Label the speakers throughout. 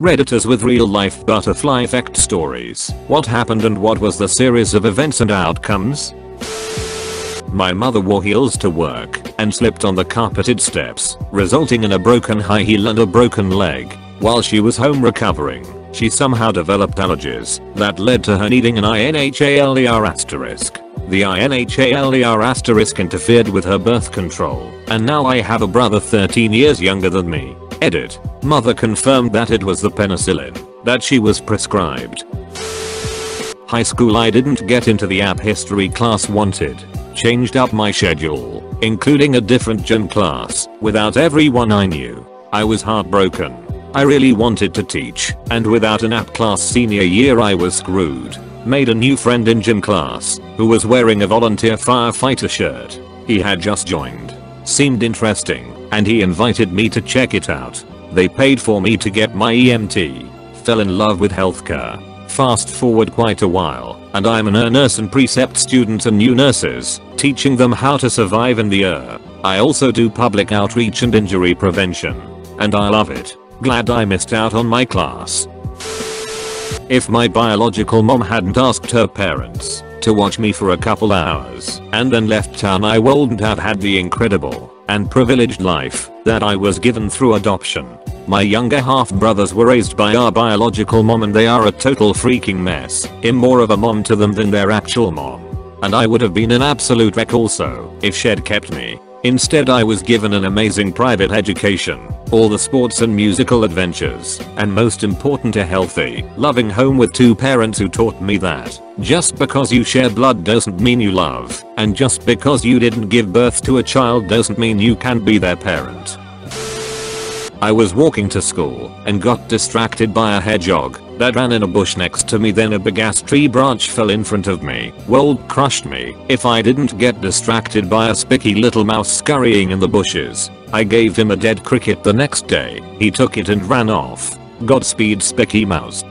Speaker 1: Redditors with real life butterfly effect stories. What happened and what was the series of events and outcomes? My mother wore heels to work and slipped on the carpeted steps, resulting in a broken high heel and a broken leg. While she was home recovering, she somehow developed allergies that led to her needing an INHALER*. The INHALER* interfered with her birth control, and now I have a brother 13 years younger than me. Edit. Mother confirmed that it was the penicillin that she was prescribed. High school, I didn't get into the app history class wanted. Changed up my schedule, including a different gym class, without everyone I knew. I was heartbroken. I really wanted to teach, and without an app class senior year I was screwed. Made a new friend in gym class, who was wearing a volunteer firefighter shirt. He had just joined. Seemed interesting, and he invited me to check it out. They paid for me to get my EMT. Fell in love with healthcare. Fast forward quite a while, and I'm a nurse and precept student and new nurses, teaching them how to survive in the air. I also do public outreach and injury prevention. And I love it. Glad I missed out on my class. If my biological mom hadn't asked her parents to watch me for a couple hours and then left town, I wouldn't have had the incredible and privileged life that I was given through adoption. My younger half brothers were raised by our biological mom and they are a total freaking mess. I'm more of a mom to them than their actual mom. And I would have been an absolute wreck also if she'd kept me. Instead, I was given an amazing private education, all the sports and musical adventures, and most important, a healthy, loving home with two parents who taught me that just because you share blood doesn't mean you love, and just because you didn't give birth to a child doesn't mean you can't be their parent. I was walking to school and got distracted by a hedgehog that ran in a bush next to me. Then a big ass tree branch fell in front of me. Would crushed me if I didn't get distracted by a spiky little mouse scurrying in the bushes. I gave him a dead cricket the next day. He took it and ran off. Godspeed, spiky mouse.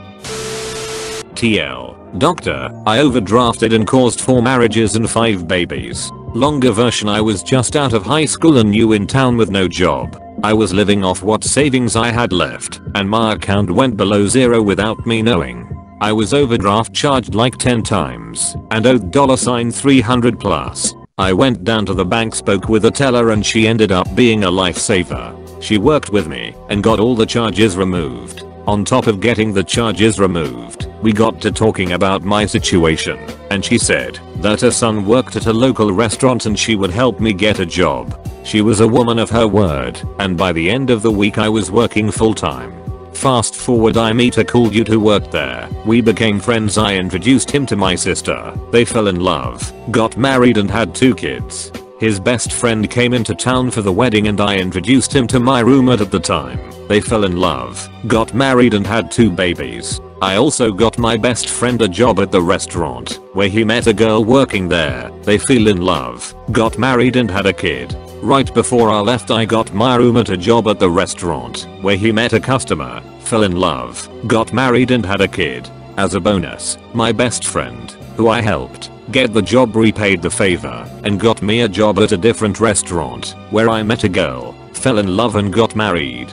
Speaker 1: TL. Doctor, I overdrafted and caused 4 marriages and 5 babies. Longer version, I was just out of high school and new in town with no job. I was living off what savings I had left, and my account went below zero without me knowing. I was overdraft charged like 10 times and owed $300 plus. I went down to the bank, spoke with a teller, and she ended up being a lifesaver. She worked with me and got all the charges removed. On top of getting the charges removed, we got to talking about my situation, and she said that her son worked at a local restaurant and she would help me get a job. She was a woman of her word, and by the end of the week I was working full time. Fast forward, I meet a cool dude who worked there. We became friends. I introduced him to my sister. They fell in love, got married and had 2 kids. His best friend came into town for the wedding and I introduced him to my roommate at the time. They fell in love, got married and had 2 babies. I also got my best friend a job at the restaurant where he met a girl working there. They fell in love, got married and had a kid. Right before I left, I got my roommate a job at the restaurant where he met a customer, fell in love, got married and had a kid. As a bonus, my best friend, who I helped get the job, repaid the favor and got me a job at a different restaurant where I met a girl, fell in love and got married.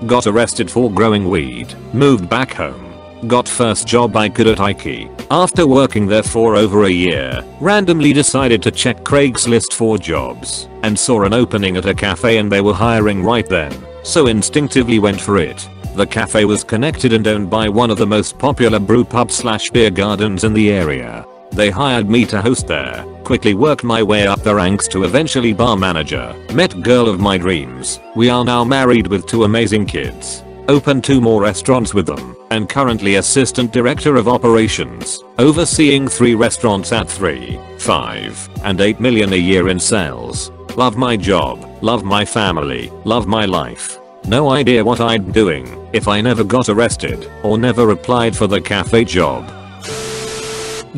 Speaker 1: Got arrested for growing weed, moved back home. Got first job I could at Lakey. After working there for over a year, randomly decided to check Craigslist for jobs and saw an opening at a cafe and they were hiring right then, so instinctively went for it. The cafe was connected and owned by one of the most popular brew pub / beer gardens in the area. They hired me to host there, quickly worked my way up the ranks to eventually bar manager, met girl of my dreams. We are now married with 2 amazing kids. Opened 2 more restaurants with them, and currently assistant director of operations, overseeing 3 restaurants at 3, 5, and 8 million a year in sales. Love my job, love my family, love my life. No idea what I'd be doing if I never got arrested or never applied for the cafe job.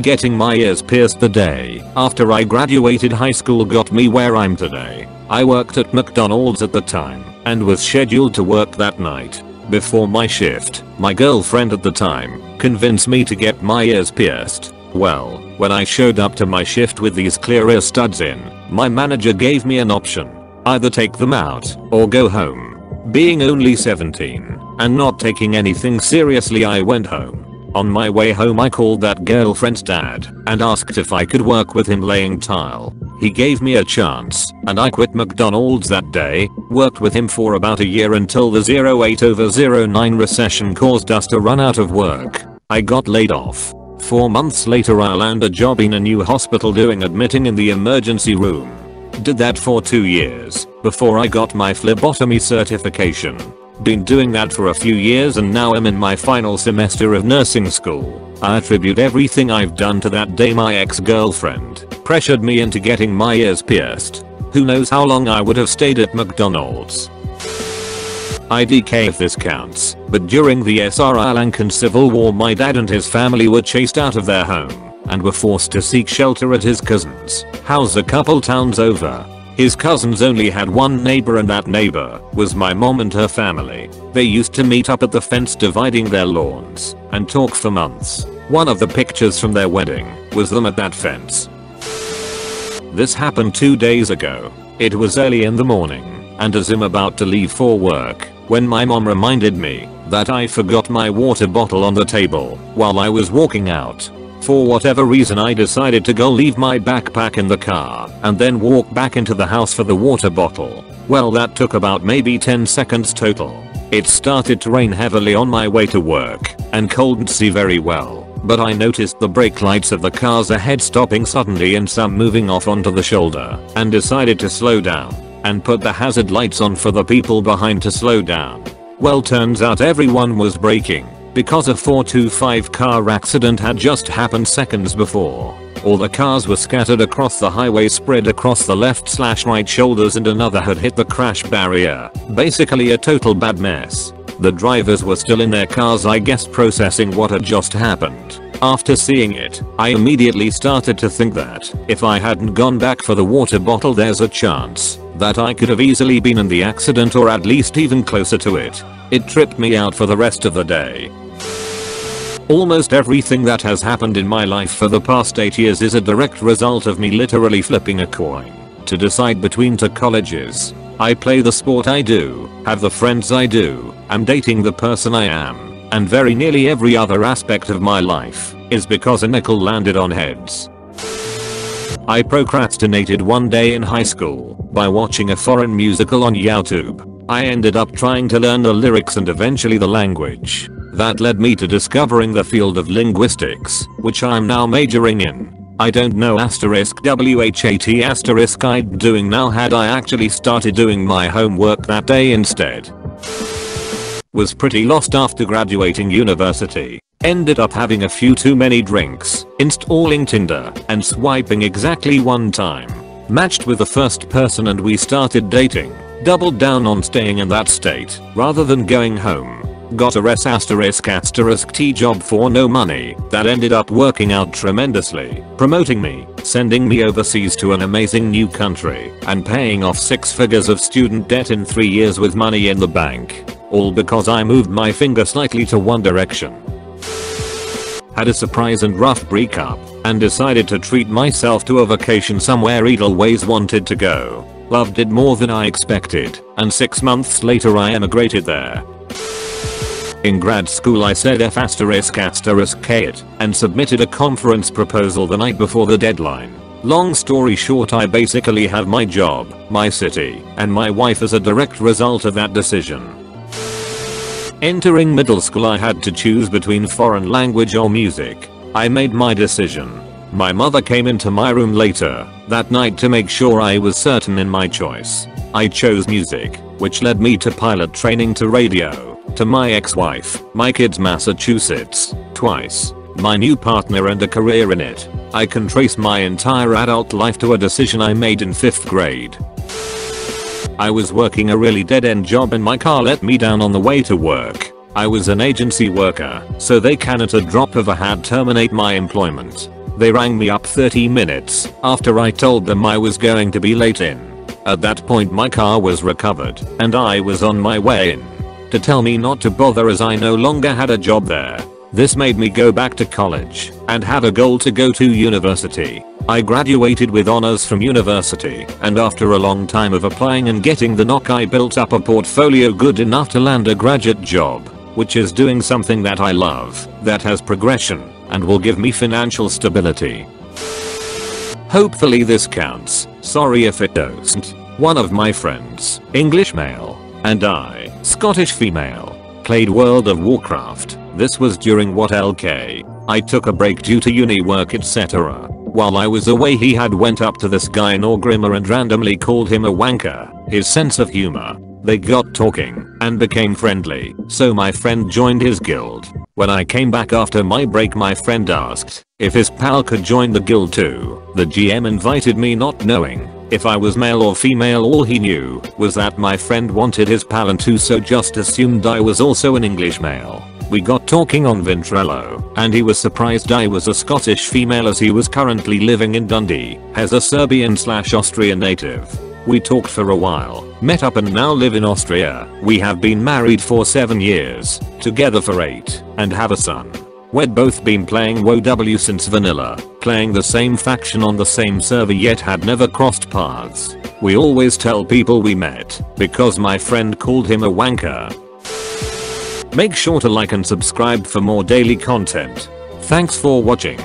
Speaker 1: Getting my ears pierced the day after I graduated high school got me where I'm today. I worked at McDonald's at the time and was scheduled to work that night. Before my shift, my girlfriend at the time convinced me to get my ears pierced. Well, when I showed up to my shift with these clear ear studs in, my manager gave me an option. Either take them out or go home. Being only 17 and not taking anything seriously, I went home. On my way home I called that girlfriend's dad and asked if I could work with him laying tile. He gave me a chance and I quit McDonald's that day, worked with him for about a year until the 08/09 recession caused us to run out of work. I got laid off. 4 months later I landed a job in a new hospital doing admitting in the emergency room. Did that for 2 years before I got my phlebotomy certification. Been doing that for a few years and now I'm in my final semester of nursing school. I attribute everything I've done to that day my ex-girlfriend pressured me into getting my ears pierced. Who knows how long I would have stayed at McDonald's. IDK if this counts, but during the Sri Lankan Civil War my dad and his family were chased out of their home and were forced to seek shelter at his cousin's house a couple towns over. His cousins only had one neighbor and that neighbor was my mom and her family. They used to meet up at the fence dividing their lawns and talk for months. One of the pictures from their wedding was them at that fence. This happened 2 days ago. It was early in the morning and as I'm about to leave for work when my mom reminded me that I forgot my water bottle on the table while I was walking out. For whatever reason I decided to go leave my backpack in the car and then walk back into the house for the water bottle. Well, that took about maybe 10 seconds total. It started to rain heavily on my way to work and couldn't see very well, but I noticed the brake lights of the cars ahead stopping suddenly and some moving off onto the shoulder and decided to slow down and put the hazard lights on for the people behind to slow down. Well, turns out everyone was braking because a 425 car accident had just happened seconds before. All the cars were scattered across the highway, spread across the left/right shoulders, and another had hit the crash barrier. Basically a total bad mess. The drivers were still in their cars, I guess, processing what had just happened. After seeing it, I immediately started to think that if I hadn't gone back for the water bottle there's a chance that I could have easily been in the accident or at least even closer to it. It tripped me out for the rest of the day. Almost everything that has happened in my life for the past 8 years is a direct result of me literally flipping a coin to decide between 2 colleges. I play the sport I do, have the friends I do, am dating the person I am, and very nearly every other aspect of my life is because a nickel landed on heads. I procrastinated one day in high school by watching a foreign musical on YouTube. I ended up trying to learn the lyrics and eventually the language. That led me to discovering the field of linguistics, which I'm now majoring in. I don't know *WHAT* I'd doing now had I actually started doing my homework that day instead. Was pretty lost after graduating university. Ended up having a few too many drinks, installing Tinder, and swiping exactly one time. Matched with the first person and we started dating. Doubled down on staying in that state rather than going home. Got a ***T job for no money that ended up working out tremendously, promoting me, sending me overseas to an amazing new country, and paying off 6 figures of student debt in 3 years with money in the bank. All because I moved my finger slightly to one direction. Had a surprise and rough breakup and decided to treat myself to a vacation somewhere I'd always wanted to go. Loved it more than I expected, and 6 months later I emigrated there. In grad school I said ***K it and submitted a conference proposal the night before the deadline. Long story short, I basically have my job, my city, and my wife as a direct result of that decision. Entering middle school I had to choose between foreign language or music. I made my decision. My mother came into my room later that night to make sure I was certain in my choice. I chose music, which led me to pilot training, to radio, to my ex-wife, my kids, Massachusetts, twice, my new partner, and a career in it. I can trace my entire adult life to a decision I made in 5th grade. I was working a really dead-end job and my car let me down on the way to work. I was an agency worker, so they can at a drop of a hat terminate my employment. They rang me up 30 minutes after I told them I was going to be late in. At that point my car was recovered and I was on my way in. To tell me not to bother as I no longer had a job there. This made me go back to college and have a goal to go to university. I graduated with honors from university, and after a long time of applying and getting the knock I built up a portfolio good enough to land a graduate job. which is doing something that I love, that has progression, and will give me financial stability. Hopefully this counts, sorry if it doesn't. One of my friends, English male, and I, Scottish female, played World of Warcraft. This was during what LK. I took a break due to uni work etc. While I was away he had went up to this guy in Orgrimmar and randomly called him a wanker. His sense of humor. They got talking and became friendly, so my friend joined his guild. When I came back after my break my friend asked if his pal could join the guild too. The GM invited me not knowing if I was male or female. All he knew was that my friend wanted his pal too, so just assumed I was also an English male. We got talking on Ventrello, and he was surprised I was a Scottish female as he was currently living in Dundee as a Serbian/Austrian native. We talked for a while, met up and now live in Austria. We have been married for 7 years, together for 8, and have a son. We'd both been playing WoW since vanilla, playing the same faction on the same server yet had never crossed paths. We always tell people we met, because my friend called him a wanker. Make sure to like and subscribe for more daily content. Thanks for watching.